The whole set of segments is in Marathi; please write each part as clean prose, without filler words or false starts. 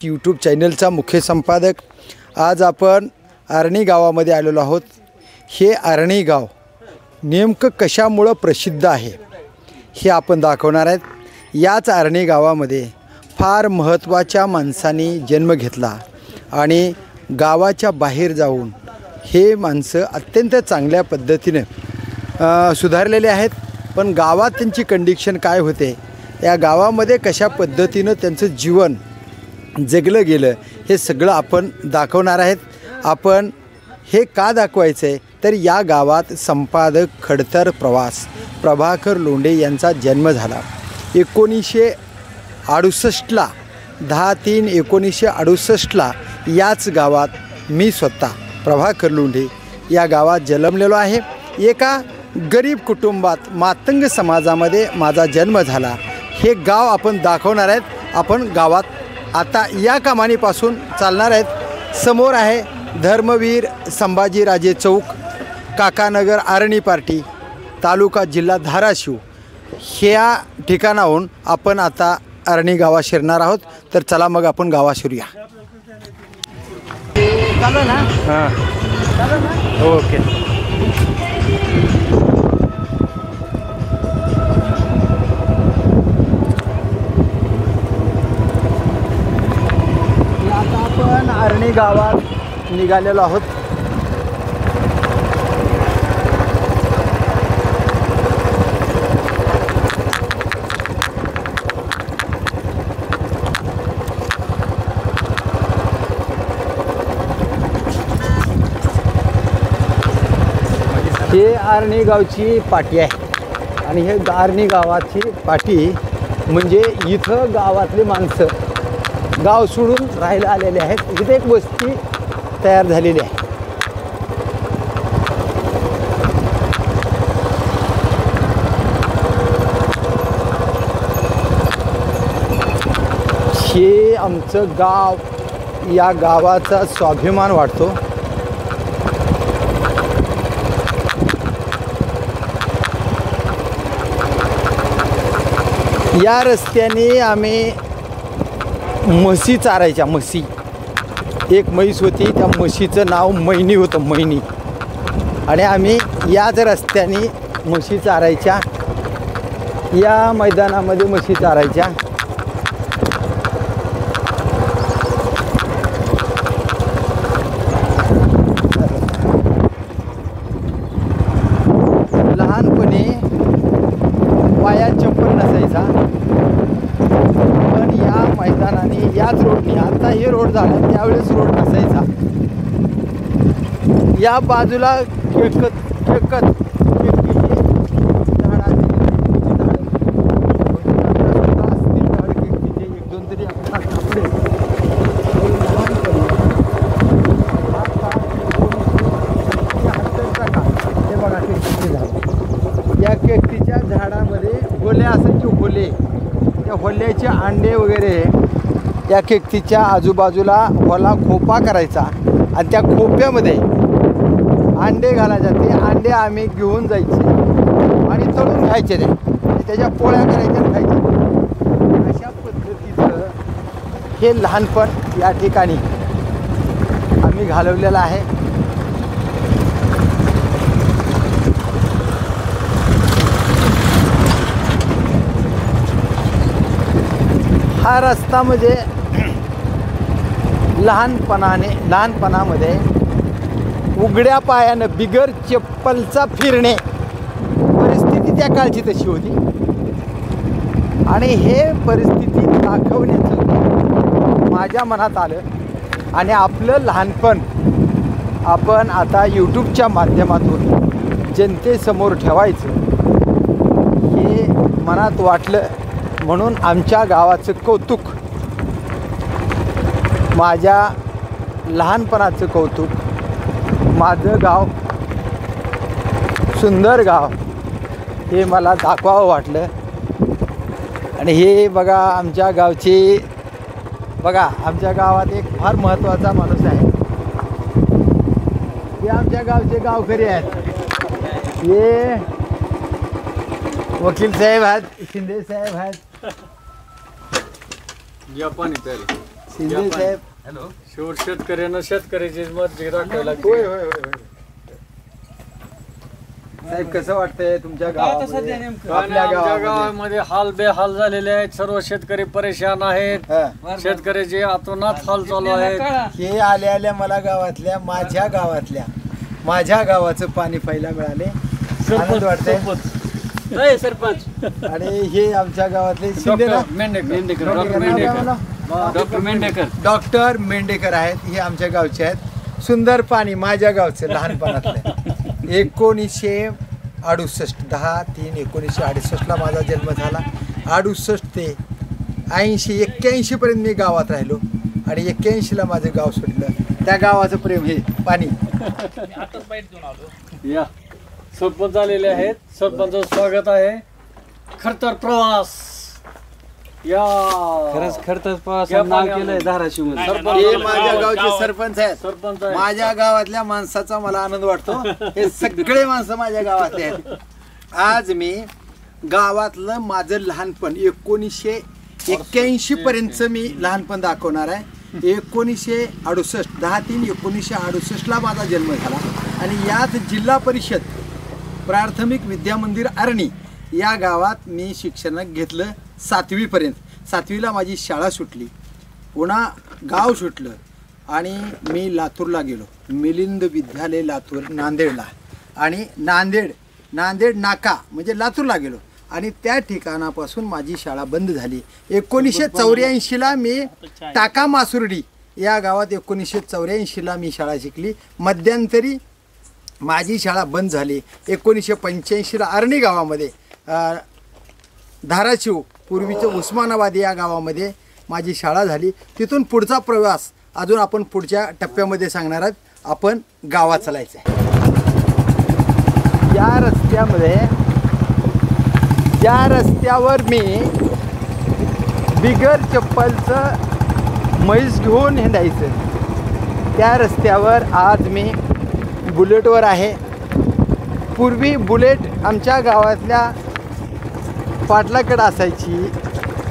यूट्यूब चॅनलचा मुख्य संपादक। आज आपण आर्णी गावामध्ये आलेलो आहोत। हे आर्णी गाव नेमकं कशामुळे प्रसिद्ध आहे हे आपण दाखवणार आहेत। याच आर्णी गावामध्ये फार महत्त्वाच्या माणसांनी जन्म घेतला आणि गावाच्या बाहेर जाऊन हे माणसं अत्यंत चांगल्या पद्धतीने सुधारलेले आहेत। पण गावात त्यांची कंडिशन काय होते, या गावामध्ये कशा पद्धतीने त्यांचं जीवन जगलं गेलं हे सगळं आपण दाखवणार आहेत। आपण हे का दाखवायचं आहे तर या गावात संपादक खडतर प्रवास प्रभाकर लोंढे यांचा जन्म झाला 1968ला 10/3/1968ला। याच गावात मी स्वतः प्रभाकर लोंढे या गावात जन्मलेलो आहे। एका गरीब कुटुंबात मातंग समाजामध्ये माझा जन्म झाला। हे गाव आपण दाखवणार आहेत। आपण गावात आता या कमानीपासून चालणार आहेत। समोर आहे धर्मवीर संभाजीराजे चौक, काकानगर, आर्णी पार्टी, तालुका जिल्हा धाराशिव। ह्या ठिकाणाहून आपण आता आर्णी गावात शिरणार आहोत। तर चला मग आपण गावात शिरूया। चालू ना? हां चालू ना? ओके। आपण आर्णी गावात निघालेलो आहोत। हे आर्णी गावची पाटी आहे आणि हे आर्णी गावाची पाटी म्हणजे इथं गावातली माणसं गाव सोडून राहायला आलेले आहेत। इथे एक वस्ती तयार झालेली आहे। हे आमचं गाव, या गावाचा स्वाभिमान वाटतो। या रस्त्याने आम्ही म्हशी चारायच्या। म्हशी, एक म्हैस होती, त्या म्हशीचं नाव मैनी होतं, मैनी। आणि आम्ही याच रस्त्याने म्हशी चारायच्या, या मैदानामध्ये म्हशी चारायच्या। लहानपणी पायात चप्पल नसायचा, पण या मैदानाने याच रोडने, आता हे रोड झाला, त्यावेळेस रोड नसायचा। या बाजूला केकत या केकटीच्या झाडामध्ये होल्या असायचे, होले। त्या होल्याचे अंडे वगैरे त्या केकटीच्या आजूबाजूला होला खोपा करायचा आणि त्या खोप्यामध्ये अंडे घालायचे। ते अंडे आम्ही घेऊन जायचे आणि तळून खायचे, ते त्याच्या पोळ्या करायच्या आणि खायच्या। अशा पद्धतीचं हे लहानपण या ठिकाणी आम्ही घालवलेलं आहे। हा रस्ता म्हणजे लहानपणामध्ये उघड्या पायानं बिगर चप्पलचा फिरणे, परिस्थिती त्या काळची तशी होती। आणि हे परिस्थिती दाखवण्याचं माझ्या मनात आलं आणि आपलं लहानपण आपण आता यूट्यूबच्या माध्यमातून जनतेसमोर ठेवायचं हे मनात वाटलं। म्हणून आमच्या गावाचं कौतुक, माझ्या लहानपणाचं कौतुक, माझं गाव, सुंदर गाव हे मला दाखवावं वाटलं। आणि हे बघा आमच्या गावची, बघा आमच्या गावात एक फार महत्त्वाचा माणूस आहे। हे आमच्या गावचे गावकरी आहेत, हे वकील साहेब आहेत, शिंदे साहेब आहेत, जपानी तरी शिंदे साहेब. हॅलो. शेवट शेतकऱ्यांना शेतकऱ्याचे मत दाखवायला होय होय होय होय. साहेब कसं वाटतंय तुमच्या गावामध्ये? आपल्या आमच्या गावामध्ये हाल बेहाल झालेले आहेत. सर्व शेतकरी परेशान आहेत. हा. शेतकऱ्याचे अतोनात हाल चालू आहेत. हे आल्या आल्या मला गावातल्या माझ्या गावाचं पाणी प्यायला मिळाले. आनंद वाटतंय सरपंच. आणि हे आमच्या गावातले शिंदे ना? डॉक्टर मेंढेकर आहेत. हे आमच्या गावचे आहेत. सुंदर पाणी माझ्या गावचं लहानपणातलं. 1968 10/3/1968 माझा जन्म झाला. 68 ते 80 81 पर्यंत मी गावात राहिलो आणि 81ला माझं गाव सुटलं. त्या गावाचं प्रेम हे पाणी. या सरपंच आलेले आहेत. सरपंच स्वागत आहे. खरतर प्रवास या खरंच प्रवास नाव केलंय धाराशिव मध्ये. हे माझ्या गावचे सरपंच आहेत. सरपंच आहे. माझ्या गावातल्या माणसाचा मला आनंद वाटतो. हे सगळे माणसं माझ्या गावातले आहेत. आज मी गावातलं माझं लहानपण 1981 पर्यंत मी लहानपण दाखवणार आहे. 1968 10/3/1968 माझा जन्म झाला आणि यात जिल्हा परिषद प्राथमिक विद्या मंदिर आर्णी या गावात मी शिक्षण घेतलं 7वी पर्यंत. 7वीला माझी शाळा सुटली. पुन्हा गाव सुटलं आणि मी लातूरला गेलो. मिलिंद विद्यालय लातूर नांदेडला आणि नांदेड नाका म्हणजे लातूरला गेलो आणि त्या ठिकाणापासून माझी शाळा बंद झाली. 1984ला मी टाका मासुर्डी या गावात 1984ला मी शाळा शिकली. मध्यंतरी माझी शाळा बंद झाली. 1985ला आर्णी गावामध्ये धाराशिव पूर्वीचं उस्मानाबाद या गावामध्ये माझी शाळा झाली. तिथून पुढचा प्रवास अजून आपण पुढच्या टप्प्यामध्ये सांगणार आहोत. आपण गावात चालायचं आहे. ज्या रस्त्यावर मी बिगर चप्पलचं म्हैस घेऊन हिंडायचं त्या रस्त्यावर आज मी बुलेटवर आहे. पूर्वी बुलेट आमच्या गावातल्या पाटलाकडं असायची,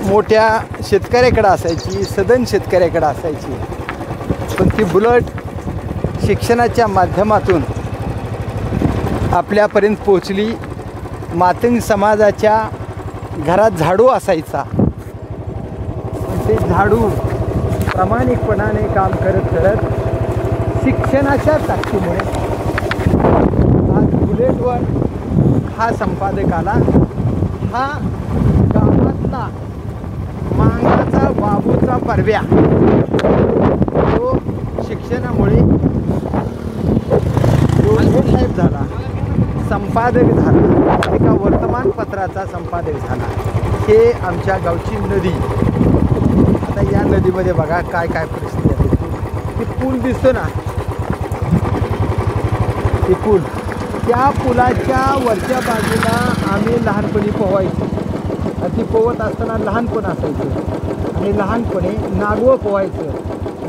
मोठ्या शेतकऱ्याकडं असायची, सदन शेतकऱ्याकडं असायची. पण ती बुलेट शिक्षणाच्या माध्यमातून आपल्यापर्यंत पोचली. मातंग समाजाच्या घरात झाडू असायचा. ते झाडू प्रामाणिकपणाने काम करत शिक्षणाच्या ताकदीमुळे आज बुलेटवर हा संपादक आला. हा गावातला मांगाचा बाबूचा परव्या तो शिक्षणामुळे साहेब झाला, संपादक झाला, एका वर्तमानपत्राचा संपादक झाला. हे आमच्या गावची नदी. आता या नदीमध्ये बघा काय काय परिस्थिती आहे. ती पूल दिसतो ना, ती पूल, त्या पुलाच्या वरच्या बाजूला आम्ही लहानपणी पोहायचो. ती पोहत असताना लहानपण असायचं आणि लहानपणी नागवं पोहायचं,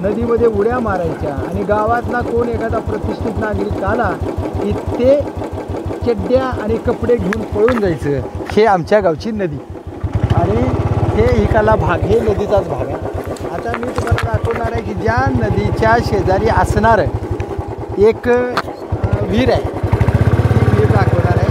नदीमध्ये उड्या मारायच्या आणि गावातला कोण एखादा प्रतिष्ठित नागरिक आला की ते चड्ड्या आणि कपडे घेऊन पळून जायचं. हे आमच्या गावची नदी आणि हे इकाला भाग, हे नदीचाच भाग आहे. आता मी तुम्हाला दाखवणार आहे की ज्या नदीच्या शेजारी असणारं एक विहीर आहे, ती विहीर दाखवणार आहे.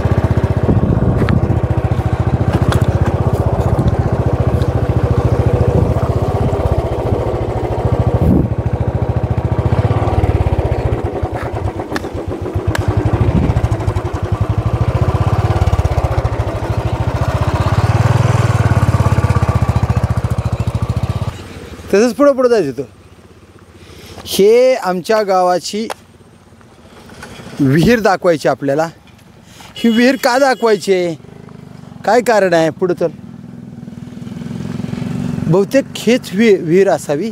तसंच पुढं जायचं होतं. हे आमच्या गावाची विहीर दाखवायची आपल्याला. ही विहीर का दाखवायची आहे, काय कारण आहे पुढं तर बहुतेक हेच विहीर असावी.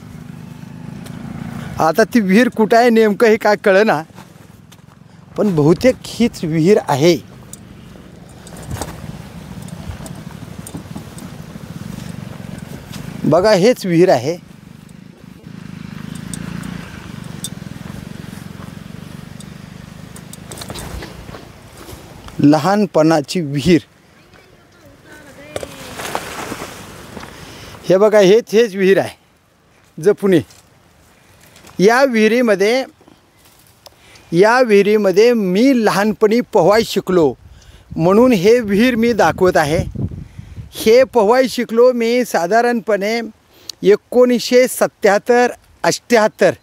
आता ती विहीर कुठं आहे नेमकं हे काय कळेना, पण बहुतेक हीच विहीर आहे. बघा हेच विहीर आहे. लहानपणाची विहीर. हे बघा हेच विहीर आहे. जपुणे. या विहिरीमध्ये मी लहानपणी पोहाय शिकलो म्हणून हे विहीर मी दाखवत आहे. हे पोहाय शिकलो मी साधारणपणे 1977, 78,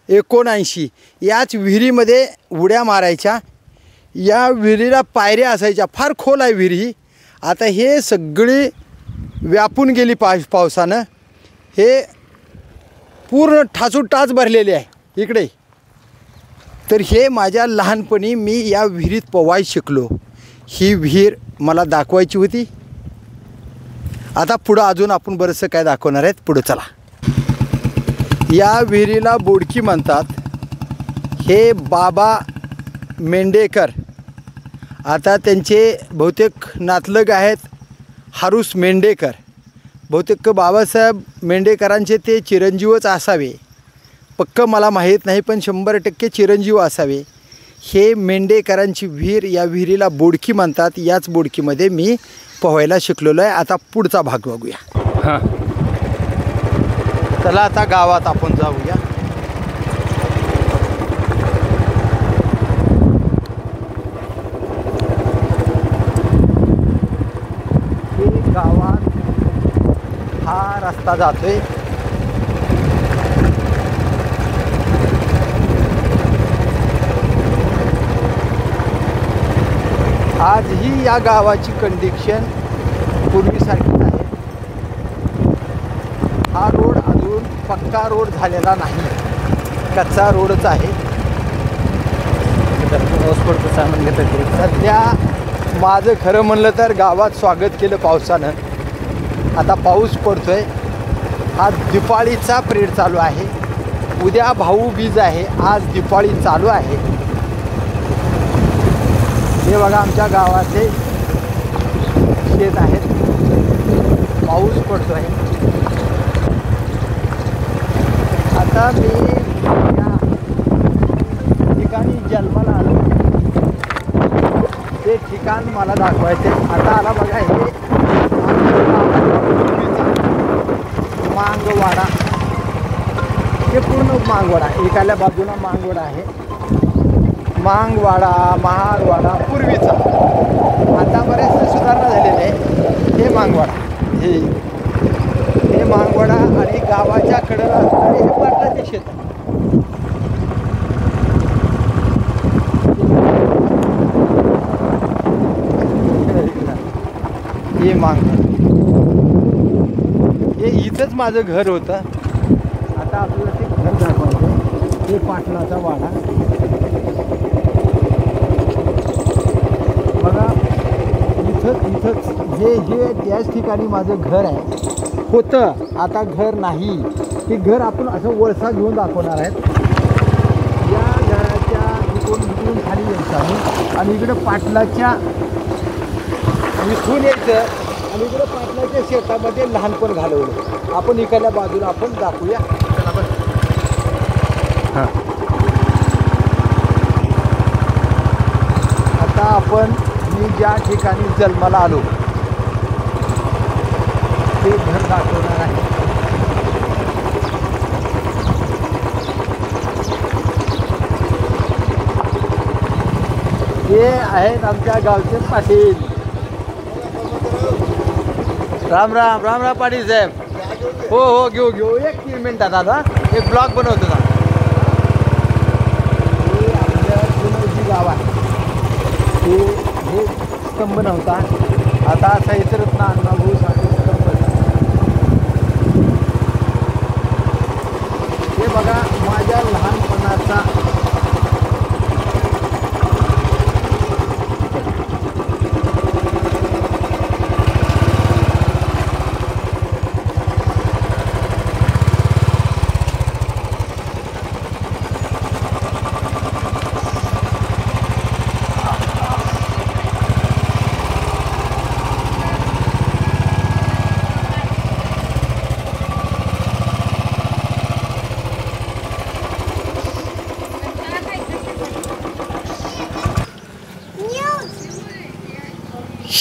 79 याच विहिरीमध्ये उड्या मारायच्या. या विहिरीला पायऱ्या असायच्या, फार खोल आहे विहीर. आता हे सगळी व्यापून गेली पावसानं. हे पूर्ण ठासूटाच भरलेले आहे इकडे. तर हे माझ्या लहानपणी मी या विहिरीत पोहाय शिकलो. ही विहीर मला दाखवायची होती. आता पुढं अजून आपण बरंचसं काय दाखवणार आहेत. पुढं चला. या विहिरीला बोडकी म्हणतात. हे बाबा मेंढेकर, आता त्यांचे बहुतेक नातलग आहेत हारूस मेंढेकर. बहुतेक बाबासाहेब मेंढेकरांचे ते चिरंजीवच असावे, पक्क मला माहीत नाही, पण 100% चिरंजीव असावे. हे मेंढेकरांची विहीर, या विहिरीला बोडकी म्हणतात. याच बोडकीमध्ये मी पोहायला शिकलेलो आहे. आता पुढचा भाग बघूया. चला आता गावात आपण जाऊया. हे गावात हा रस्ता जातोय. आजही या गावाची कंडिशन पूर्वीसारखीच आहे. हा रोड अजून पक्का रोड झालेला नाही, कच्चा रोडच आहे. पाऊस पडतो सामान घेतात. सध्या माझं खरं म्हणलं तर गावात स्वागत केलं पावसानं. आता पाऊस पडतोय. हा दिपाळीचा पिरियड चालू आहे. उद्या भाऊबीज आहे, आज दिपाळी चालू आहे. हे बघा आमच्या गावाचे शेत आहेत. पाऊस पडतो आहे. आता मी या ठिकाणी जन्माला आलो, ते ठिकाण मला दाखवायचे. आता आला बघा, हे मांगवाडा. हे पूर्ण मांगवाडा, एकाल्या बाजूला मांगवाडा आहे. मांगवाडा, महालवाडा पूर्वीचा. आता बरेचसे सुधारणा झालेले आहे. हे मांगवाडा, हे मांगवाडा आणि गावाच्या कडेला असणारे हे पाटलाचे शेत. हे मांगवाडा, हे इथंच माझं घर होतं. आता आपल्याला ते घर दाखवायचं. हे पाटलाचा वाडा बघा. इथंच हे त्याच ठिकाणी माझं घर आहे, होतं. आता घर नाही. ते घर आपण असं वळसा घेऊन दाखवणार आहेत. या घराच्या इथून खाली यायचं आणि इकडं पाटलाच्या इथून यायचं आणि इकडं पाटलाच्या शेतामध्ये लहानपण घालवलं. आपण इकडल्या बाजूला आपण दाखवूया. हां, आता आपण मी ज्या ठिकाणी जन्माला आलो ते घर दाखवणार आहे. हे आहेत आमच्या गावचे पाटील. राम राम राम राम पाटील साहेब. हो घेऊ एक 3 मिनिटात. आता एक ब्लॉग बनवतो ना. हे आपल्या जुनं गाव आहे. हे स्तंभ नव्हता, आता सहितरत्न अण्णाभाऊ साठे स्तंभ. हे बघा माझ्या लहानपणाचा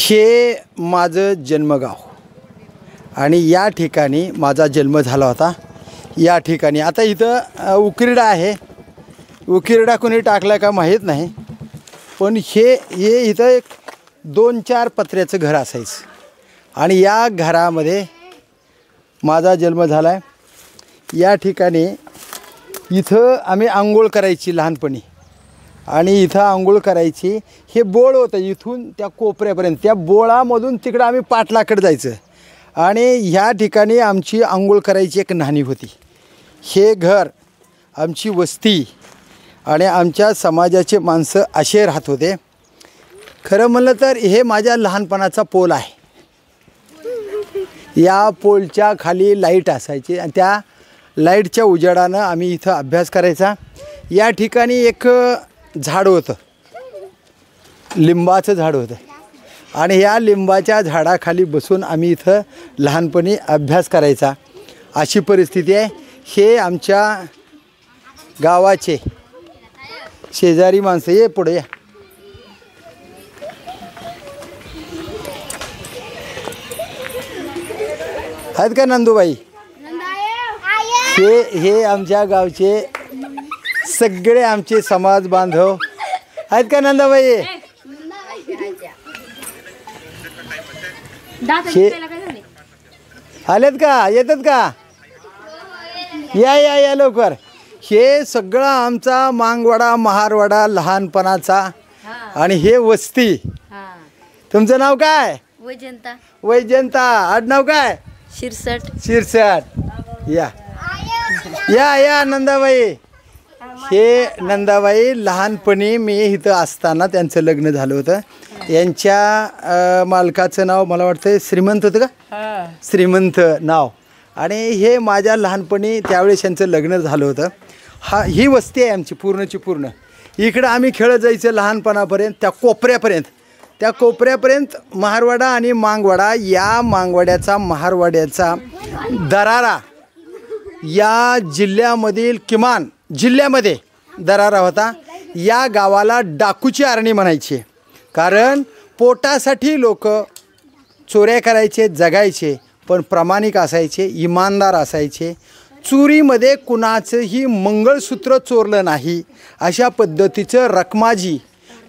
हे माझं जन्मगाव आणि या ठिकाणी माझा जन्म झाला होता. या ठिकाणी आता इथं उकिरडा आहे. उकिरडा कोणी टाकला का माहीत नाही, पण हे इथं एक 2-4 पत्र्याचं घर असायचं आणि या घरामध्ये माझा जन्म झाला आहे. या ठिकाणी इथं आम्ही आंघोळ करायची लहानपणी आणि इथं आंघोळ करायची. हे बोळ होतं इथून त्या कोपऱ्यापर्यंत, त्या बोळामधून तिकडं आम्ही पाटलाकडे जायचं आणि ह्या ठिकाणी आमची आंघोळ करायची एक न्हाणी होती. हे घर, आमची वस्ती आणि आमच्या समाजाचे माणसं असे राहत होते. खरं म्हणलं तर हे माझ्या लहानपणाचा पोल आहे. या पोलच्या खाली लाईट असायची आणि त्या लाईटच्या उजेडानं आम्ही इथं अभ्यास करायचा. या ठिकाणी एक झाड होतं, लिंबाचं झाड होतं आणि या लिंबाच्या झाडाखाली बसून आम्ही इथं लहानपणी अभ्यास करायचा. अशी परिस्थिती आहे. हे आमच्या गावाचे शेजारी माणसं. ये पुढे या. आहेत का नंदूबाई? हे आमच्या गावचे सगळे आमचे समाज बांधव आहेत का नंदाबाई? हे आलेत का? येतात का? या या या लवकर. हे सगळं आमचा मांगवाडा महारवाडा लहानपणाचा आणि हे वस्ती. तुमचं नाव काय? वैजंता. वैजंता. आडनाव काय? शिरसट. शिरसट. या या या नंदाबाई. हे नंदाबाई लहानपणी मी इथं असताना त्यांचं लग्न झालं होतं. यांच्या मालकाचं नाव मला वाटतं श्रीमंत होतं का? श्रीमंत नाव. आणि हे माझ्या लहानपणी त्यावेळेस यांचं लग्न झालं होतं. ही वस्ती आहे आमची पूर्णची पूर्ण. इकडं आम्ही खेळत जायचं लहानपणापर्यंत त्या कोपऱ्यापर्यंत. त्या कोपऱ्यापर्यंत महारवाडा आणि मांगवाडा. या मांगवाड्याचा महारवाड्याचा दरारा या जिल्ह्यामधील किमान जिल्ह्यामध्ये दरारा होता. या गावाला डाकूची आरणी म्हणायची, कारण पोटासाठी लोक चोऱ्या करायचे, जगायचे, पण प्रामाणिक असायचे, इमानदार असायचे. चोरीमध्ये कुणाचंही मंगळसूत्र चोरलं नाही. अशा पद्धतीचं रखमाजी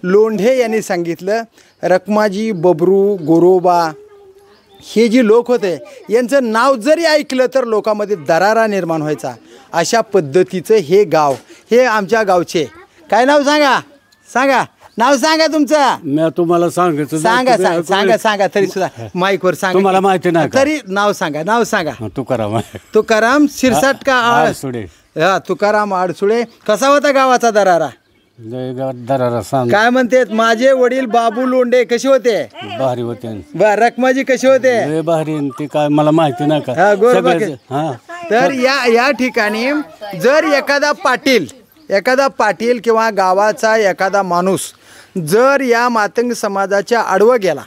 लोंढे यांनी सांगितलं. रखमाजी, बबरू, गोरोबा हे जी लोक होते यांचं नाव जरी ऐकलं तर लोकांमध्ये दरारा निर्माण व्हायचा. अशा पद्धतीचं हे गाव. हे आमच्या गावचे काय नाव सांगा? सांगा नाव सांगा तुमचं. मी तुम्हाला सांगायचं. सांगा सांगा सांगा तरी सुद्धा माईकवर सांगा. तुम्हाला माहिती नाही तरी नाव सांगा. नाव सांगा. तुकाराम. तुकाराम शिरसाट का आडसुळे. हा तुकाराम आडसुळे. कसा होता गावाचा दरारा? दरारा सांग. काय म्हणते? माझे वडील बाबू लोंढे कसे होते? भारी होते. रखमाजी कसे होते? भारी. ते काय मला माहिती नाही का? हा गोरबा. हा. तर या ठिकाणी जर एखादा पाटील किंवा गावाचा एखादा माणूस जर या मातंग समाजाच्या आडवं गेला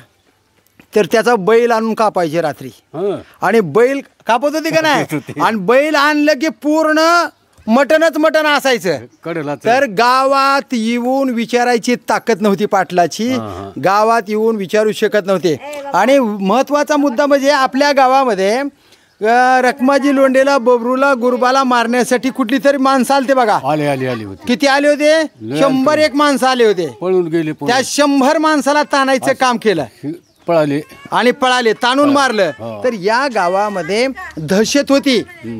तर त्याचा बैल आणून कापायचे रात्री. आणि बैल कापत होते का नाही? आणि बैल आणलं की पूर्ण मटणच मटण असायचं. तर गावात येऊन विचारायची ताकद नव्हती पाटलाची. गावात येऊन विचारू शकत नव्हते. आणि महत्त्वाचा मुद्दा म्हणजे आपल्या गावामध्ये रखमाजी लोंढेला, बबरूला, गुरबाला मारण्यासाठी कुठली तरी माणसं आलते बघा. आले होते. किती आले होते? 101 माणसं आले होते. पळून गेले. त्या 100 माणसाला ताणायचं काम केलं. पळाले ताणून मारलं. तर या गावामध्ये दहशत होती.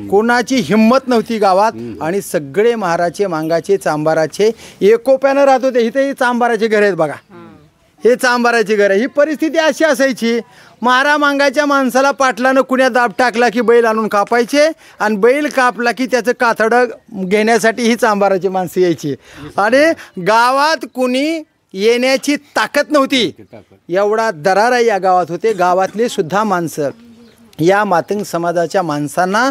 कोणाची हिंमत नव्हती गावात. आणि सगळे महाराचे, मांगाचे, चांबाराचे एकोप्यानं राहत होते. इथे ही चांबाराचे घर आहेत बघा. हे चांबाराचे घर आहे. ही परिस्थिती अशी असायची. मारा मांगाच्या माणसाला पाटलानं कुण्या दाब टाकला की बैल आणून कापायचे. आणि बैल कापला की त्याचं कातडं घेण्यासाठी ही चांबाराची माणसं यायची. आणि गावात कुणी येण्याची ताकद नव्हती. एवढा दरारा या गावात होते. गावातले सुद्धा माणसं या मातंग समाजाच्या माणसांना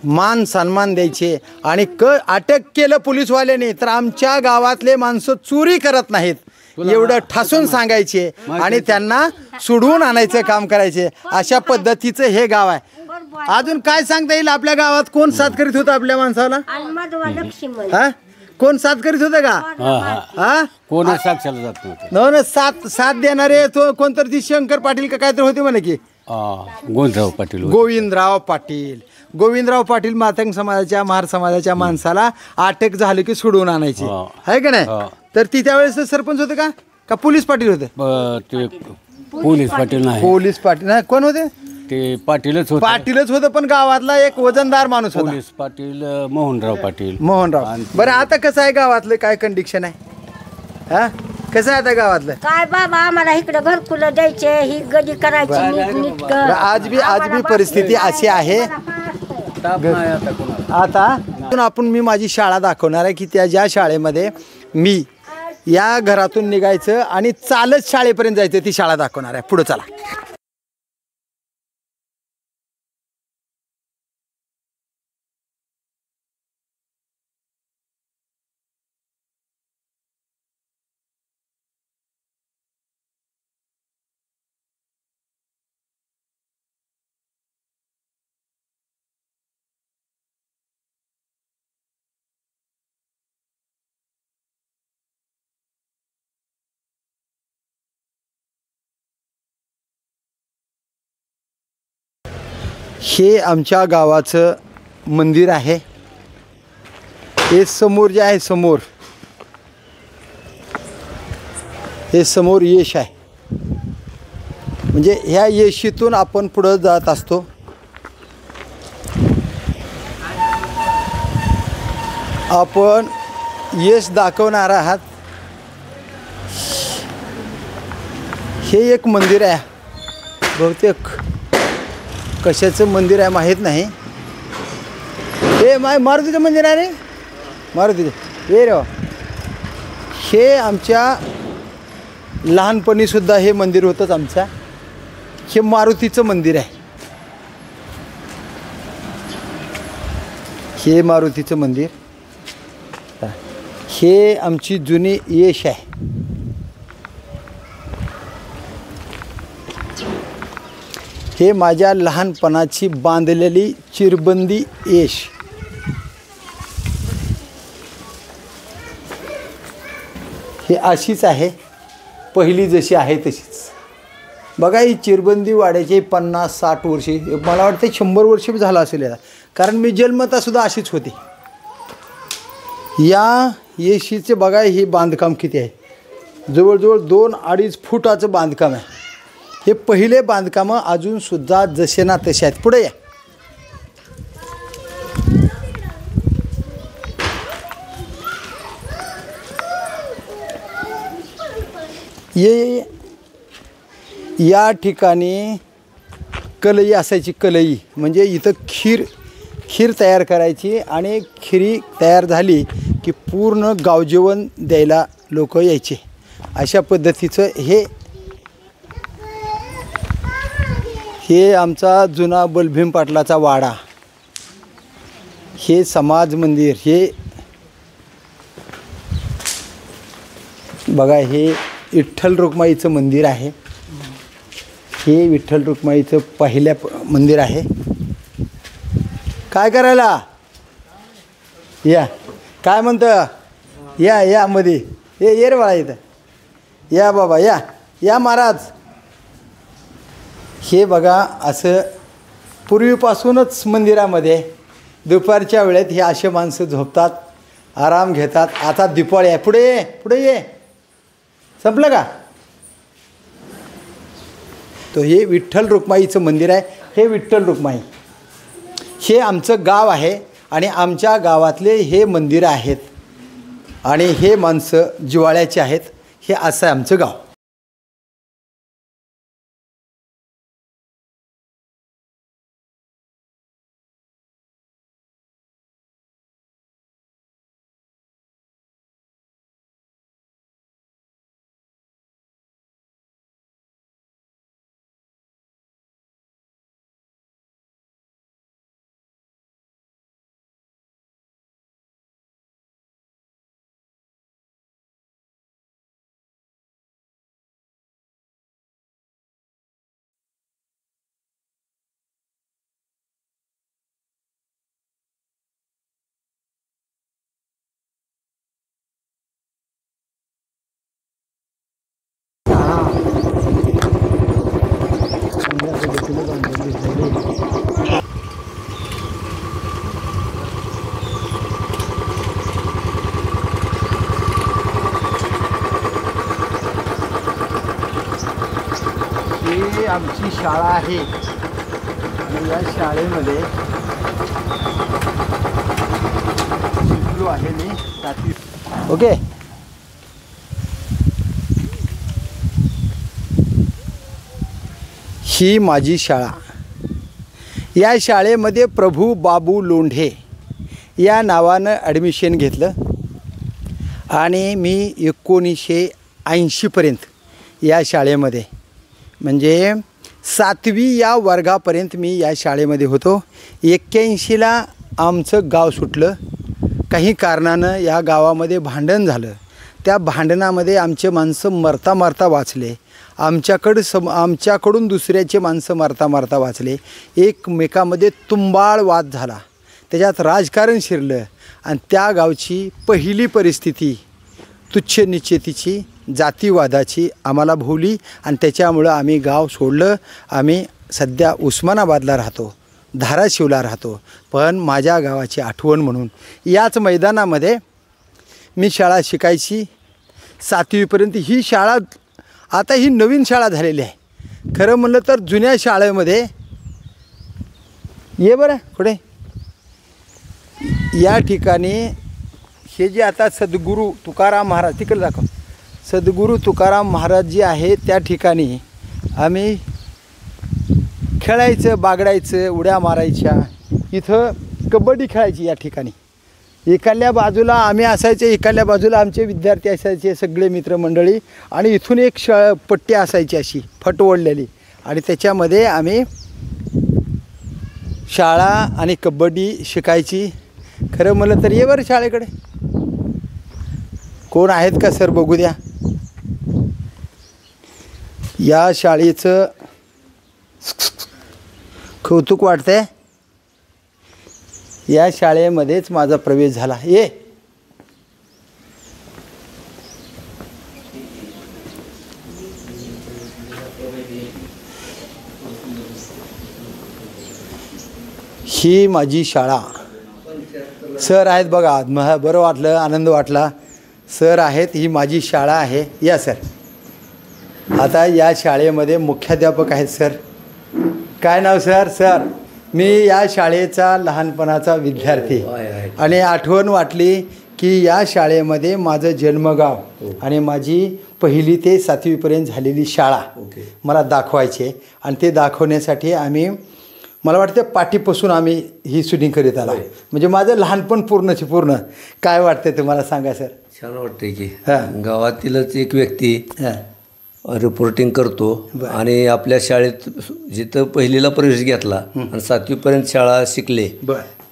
मान सन्मान द्यायचे. आणि अटक केलं पोलीसवाल्याने तर आमच्या गावातले माणसं चोरी करत नाहीत एवढं ठासून सांगायचे आणि त्यांना सोडवून आणायचं काम करायचे. अशा पद्धतीचं हे गाव आहे. अजून काय सांगता येईल? आपल्या गावात कोण साथ करीत होतं आपल्या माणसाला? हा, कोण साथ करीत होतं का? हा, कोण साक्षाला जात नव्हतं. साथ देणारे तो कोणतरी ती शंकर पाटील का काहीतरी होते म्हणे की गोंधराव पाटील गोविंदराव पाटील मातंग समाजाच्या महार समाजाच्या माणसाला अटक झाली की सोडवून आणायची आहे का नाही. तर ती त्यावेळेस सरपंच होते का पोलीस पाटील होते. ते पोलीस पाटील नाही, पोलीस पाटील नाही, कोण होते. ते पाटीलच होते. पाटीलच होतं, पण गावातला एक वजनदार माणूस होता. पोलीस पाटील मोहनराव पाटील. बरं आता कसं आहे गावातलं, काय कंडिशन आहे. हा कसं आहे आता गावातलं. काय बाबा आम्हाला इकडे घरकुलं द्यायचे, ही गदी करायची नीट कर. आज बी परिस्थिती अशी आहे. आता आपण मी माझी शाळा दाखवणार आहे की त्या ज्या शाळेमध्ये मी या घरातून निघायचं आणि चालत शाळेपर्यंत जायचं ती शाळा दाखवणार आहे. पुढे चला. हे आमच्या गावाचं मंदिर आहे. हे समोर जे आहे हे समोर येश आहे. म्हणजे ह्या येशीतून आपण पुढं जात असतो. आपण येश दाखवणार आहात. हे एक मंदिर आहे. बहुतेक कशाचं मंदिर आहे माहीत नाही. हे मारुतीचं मंदिर आहे रे. मारुतीचं हे रे. हे आमच्या लहानपणीसुद्धा हे मंदिर होतंच आमच्या. हे मारुतीचं मंदिर आहे. हे मारुतीचं मंदिर. हे आमची जुनी येश आहे. हे माझ्या लहानपणाची बांधलेली चिरबंदी येश. हे अशीच आहे, पहिली जशी आहे तशीच. बघा ही चिरबंदी वाड्याची 50-60 वर्षे, मला वाटतं 100 वर्ष झालं असेल याला, कारण मी जन्मतासुद्धा अशीच होती. या येशीचे बघा हे बांधकाम किती आहे. जवळजवळ 2-2.5 फुटाचं बांधकाम आहे. हे पहिले बांधकामं अजूनसुद्धा जसे ना तसे आहेत. पुढे या. या ठिकाणी कलई असायची. कलई म्हणजे इथं खीर तयार करायची आणि खिरी तयार झाली की पूर्ण गावजेवण द्यायला लोक यायचे. अशा पद्धतीचं हे आमचा जुना बलभीम पाटलाचा वाडा. हे समाज मंदिर. हे बघा हे विठ्ठल रुक्माईचं मंदिर आहे. हे विठ्ठल रुक्माईचं पहिल्या मंदिर आहे. काय करायला या काय म्हणतं या मध्ये ये रे बाळा इथं या बाबा या महाराज. हे बघा असं पूर्वीपासूनच मंदिरामध्ये दुपारच्या वेळेत हे असे माणसं झोपतात, आराम घेतात. आता दिपाळी आहे. पुढे ये. संपलं का. तो हे विठ्ठल रुक्माईचं मंदिर आहे. हे विठ्ठल रुक्माई हे आमचं गाव आहे आणि आमच्या गावातले हे मंदिरं आहेत आणि हे माणसं जिव्हाळ्याचे आहेत. हे असं आहे आमचं गाव. आमची शाळा आहे आणि या शाळेमध्ये शिकलो आहे मी 7वी. ओके. ही माझी शाळा. या शाळेमध्ये प्रभू बाबू लोंढे या नावानं ॲडमिशन घेतलं आणि मी 1980पर्यंत या शाळेमध्ये म्हणजे 7वी या वर्गापर्यंत मी या शाळेमध्ये होतो. 81ला आमचं गाव सुटलं. काही कारणानं या गावामध्ये भांडण झालं. त्या भांडणामध्ये आमचे माणसं मरता मरता वाचले. आमच्याकडून दुसऱ्याचे माणसं मरता मरता वाचले. एकमेकामध्ये तुंबाळ वाद झाला. त्याच्यात राजकारण शिरलं आणि त्या गावची पहिली परिस्थिती तुच्छ निश्चितीची जातीवादाची आम्हाला भोवली आणि त्याच्यामुळं आम्ही गाव सोडलं. आम्ही सध्या उस्मानाबादला राहतो, धाराशिवला राहतो. पण माझ्या गावाची आठवण म्हणून याच मैदानामध्ये मी शाळा शिकायची 7वीपर्यंत. ही शाळा आता ही नवीन शाळा झालेली आहे. खरं म्हणलं तर जुन्या शाळेमध्ये ये बरं पुढे या ठिकाणी हे जे आता सद्गुरू तुकाराम महाराज तिकडे दाखव. सद्गुरू तुकाराम महाराज जे आहे त्या ठिकाणी आम्ही खेळायचं, बागडायचं, उड्या मारायच्या. इथं कबड्डी खेळायची या ठिकाणी. एकाल्या बाजूला आम्ही असायचे, एकाल्या बाजूला आमचे विद्यार्थी असायचे, सगळे मित्रमंडळी. आणि इथून एक पट्टी असायची अशी फटवडलेली आणि त्याच्यामध्ये आम्ही शाळा आणि कबड्डी शिकायची. खरं म्हणलं तर ये बरं शाळेकडे कोण आहेत का सर बघू द्या. या शाळेचं कौतुक वाटतंय. या शाळेमध्येच माझा प्रवेश झाला. ये ही माझी शाळा. सर आहेत बघा. बरं वाटलं, आनंद वाटला. सर आहेत. ही माझी शाळा आहे. या सर. आता या शाळेमध्ये मुख्याध्यापक आहेत सर. काय नाव सर? सर मी या शाळेचा लहानपणाचा विद्यार्थी आणि आठवण वाटली की या शाळेमध्ये माझं जन्मगाव आणि माझी 1ली ते 7वीपर्यंत झालेली शाळा मला दाखवायचे. आणि ते दाखवण्यासाठी आम्ही मला वाटतं पाठीपासून आम्ही ही शूटिंग करीत आला. म्हणजे माझं लहानपण पूर्णचे पूर्ण. काय वाटतं तुम्हाला सांगा सर? छान वाटते की गावातीलच एक व्यक्ती रिपोर्टिंग करतो आणि आपल्या शाळेत जिथं 1लीला प्रवेश घेतला आणि 7वीपर्यंत शाळा शिकले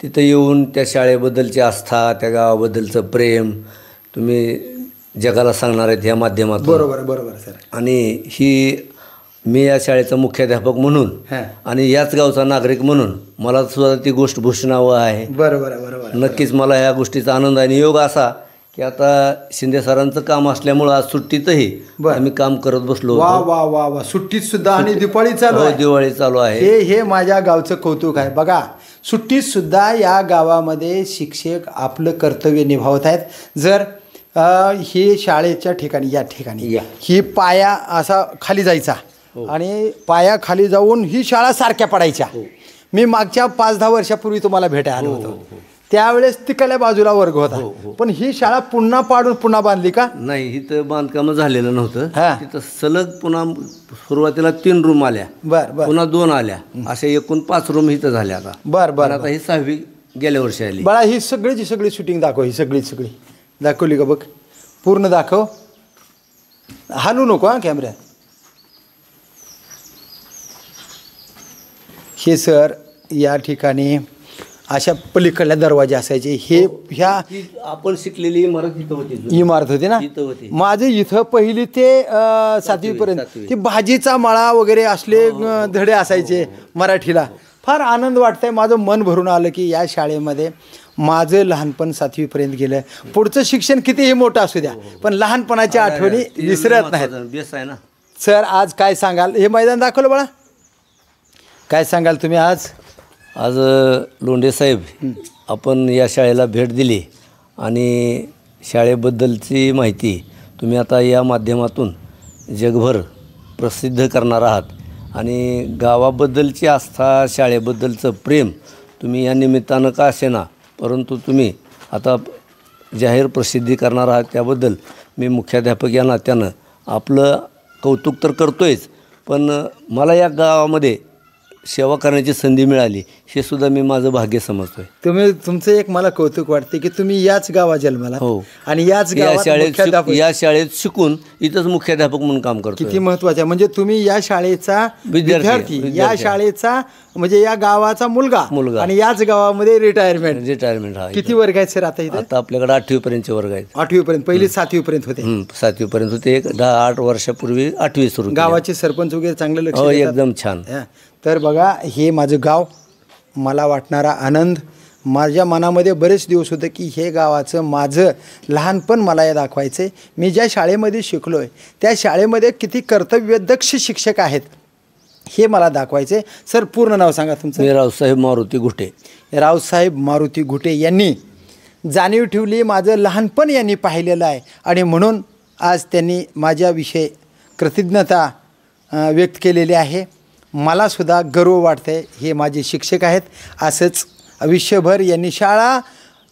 तिथं येऊन त्या शाळेबद्दलची आस्था, त्या गावाबद्दलचं प्रेम तुम्ही जगाला सांगणार आहेत ह्या माध्यमातून. बरोबर बरोबर सर. आणि ही मी या शाळेचा मुख्याध्यापक म्हणून आणि याच गावचा नागरिक म्हणून मला सुद्धा ती गोष्ट भूषणावं आहे. बरोबर बरोबर. नक्कीच मला ह्या गोष्टीचा आनंद आणि योग असा की आता शिंदे सरांचं काम असल्यामुळं आज सुट्टीतही आम्ही काम करत बसलो. वा वा वा वा. सुट्टीत सुद्धा आणि दिवाळी चालू आहे. दिवाळी चालू आहे. हे माझ्या गावचं कौतुक आहे. बघा सुट्टीत सुद्धा या गावामध्ये शिक्षक आपलं कर्तव्य निभावत आहेत. जर ही शाळेच्या ठिकाणी या ठिकाणी ही पाया असा खाली जायचा आणि पाया खाली जाऊन ही शाळा सारख्या पडायच्या. मी मागच्या 5-10 वर्षापूर्वी तुम्हाला भेटायला आलो होतो. त्यावेळेस तिकडल्या बाजूला वर्ग होता. पण ही शाळा पुन्हा पाडून पुन्हा बांधली का? नाही, इथं बांधकाम झालेलं नव्हतं. तिथं सलग पुन्हा सुरुवातीला 3 रूम आल्या, पुन्हा 2 आल्या, अशा एकूण 5 रूम इथं झाल्या. आता बरं आता ही 6वी गेल्या वर्षी आली. बाळा ही सगळीची सगळी शूटिंग दाखव. ही सगळी दाखवली का? बघ पूर्ण दाखव. हालू नको हा कॅमेऱ्यात. हे सर या ठिकाणी अशा पलीकडल्या दरवाजे असायचे. हे ह्या आपण शिकलेली इमारत इमारत होती ना. माझे इथं 1ली ते 7वीपर्यंत ती भाजीचा मळा वगैरे असले धडे असायचे मराठीला. फार आनंद वाटतंय. माझं मन भरून आलं की या शाळेमध्ये माझं लहानपण 7वीपर्यंत गेलं. पुढचं शिक्षण कितीही मोठं असू द्या पण लहानपणाच्या आठवणी विसरत नाहीत. सर आज काय सांगाल? हे मैदान दाखवलं बाळा. काय सांगाल तुम्ही आज? आज लोंढे साहेब आपण या शाळेला भेट दिली आणि शाळेबद्दलची माहिती तुम्ही आता या माध्यमातून जगभर प्रसिद्ध करणार आहात आणि गावाबद्दलची आस्था, शाळेबद्दलचं प्रेम तुम्ही या निमित्तानं का असेना, परंतु तुम्ही आता जाहीर प्रसिद्धी करणार आहात त्याबद्दल मी मुख्याध्यापक या नात्यानं आपलं कौतुक तर करतोयच, पण मला या गावामध्ये सेवा करण्याची संधी मिळाली हे सुद्धा मी माझं भाग्य समजतोय. तुमचं एक मला कौतुक वाटते की तुम्ही याच गावात जन्माला हो. आणि याच या गावात मुख्याध्यापक. या शाळेत शिकून इथंच मुख्याध्यापक म्हणून काम करतो. किती महत्वाचं आहे. म्हणजे तुम्ही या शाळेचा विद्यार्थी, या शाळेचा म्हणजे या गावाचा मुलगा आणि याच गावामध्ये रिटायरमेंट. हा. किती वर्ग आहेत सर आता इथे? आता आपल्याकडे 8वी पर्यंतचे वर्ग आहेत. 8वी पर्यंत. पहिले 7वी पर्यंत होते. 7वी पर्यंत होते. 10-8 वर्षापूर्वी 8वी सुरू केली. गावाचे सरपंच वगैरे चांगलं लक्ष हो, देतात. एकदम छान. तर बघा, हे माझं गाव, मला वाटणारा आनंद. माझ्या मनामध्ये बरेच दिवस होतं की हे गावाचं माझं लहानपण मला हे दाखवायचं आहे. मी ज्या शाळेमध्ये शिकलो आहे त्या शाळेमध्ये किती कर्तव्यदक्ष शिक्षक आहेत हे मला दाखवायचं आहे. सर, पूर्ण नाव सांगा तुमचं? रावसाहेब मारुती घुटे. रावसाहेब मारुती घुटे यांनी जाणीव ठेवली, माझं लहानपण यांनी पाहिलेलं आहे आणि म्हणून आज त्यांनी माझ्याविषयी कृतज्ञता व्यक्त केलेली आहे. मलासुद्धा गर्व वाटतं आहे. हे माझे शिक्षक आहेत. असंच आयुष्यभर यांनी शाळा,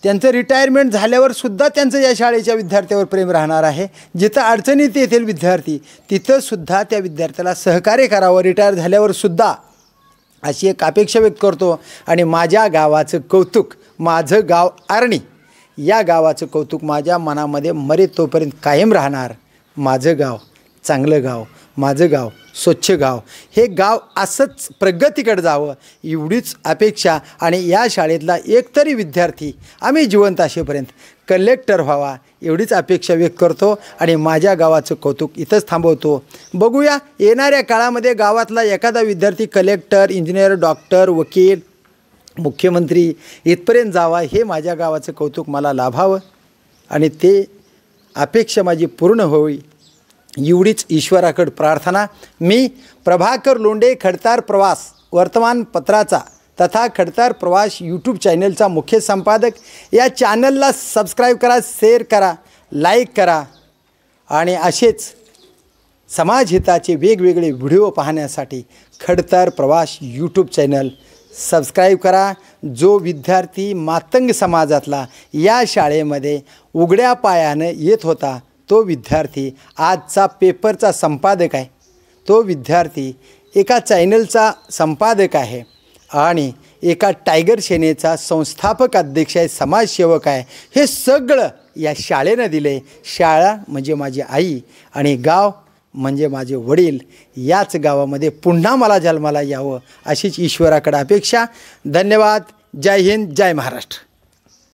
त्यांचं रिटायरमेंट झाल्यावरसुद्धा त्यांचं या शाळेच्या विद्यार्थ्यावर प्रेम राहणार आहे. जिथं अडचणीत येतील विद्यार्थी तिथंसुद्धा त्या विद्यार्थ्याला सहकार्य करावं रिटायर झाल्यावरसुद्धा, अशी एक अपेक्षा व्यक्त करतो. आणि माझ्या गावाचं कौतुक, माझं गाव आर्णी, या गावाचं कौतुक माझ्या मनामध्ये मरे तोपर्यंत कायम राहणार. माझं गाव चांगलं गाव, माझं गाव स्वच्छ गाव, हे गाव असंच प्रगतीकडे जावं एवढीच अपेक्षा. आणि या शाळेतला एकतरी विद्यार्थी आम्ही जिवंत असेपर्यंत कलेक्टर व्हावा एवढीच अपेक्षा व्यक्त करतो. आणि माझ्या गावाचं कौतुक इथंच थांबवतो. बघूया येणाऱ्या काळामध्ये गावातला एखादा विद्यार्थी कलेक्टर, इंजिनियर, डॉक्टर, वकील, मुख्यमंत्री इथपर्यंत जावा, हे माझ्या गावाचं कौतुक मला लाभावं आणि ते अपेक्षा माझी पूर्ण होईल एवढीच ईश्वराकडे प्रार्थना. मी प्रभाकर लोंढे, खडतार प्रवास वर्तमानपत्राचा तथा खडतार प्रवास यूट्यूब चॅनलचा मुख्य संपादक. या चॅनलला सबस्क्राईब करा, शेअर करा, लाईक करा आणि असेच समाजहिताचे वेगवेगळे व्हिडिओ पाहण्यासाठी खडतार प्रवास यूट्यूब चॅनल सबस्क्राईब करा. जो विद्यार्थी मातंग समाजातला या शाळेमध्ये उघड्या पायानं येत होता, तो विद्यार्थी आजचा पेपरचा संपादक आहे, तो विद्यार्थी एका चॅनलचा संपादक आहे आणि एका टायगर सेनेचा संस्थापक अध्यक्ष आहे, समाजसेवक आहे. हे सगळं या शाळेनं दिले. शाळा म्हणजे माझी आई आणि गाव म्हणजे माझे वडील. याच गावामध्ये पुन्हा मला जन्माला यावं अशीच ईश्वराकडे अपेक्षा. धन्यवाद. जय हिंद, जय महाराष्ट्र.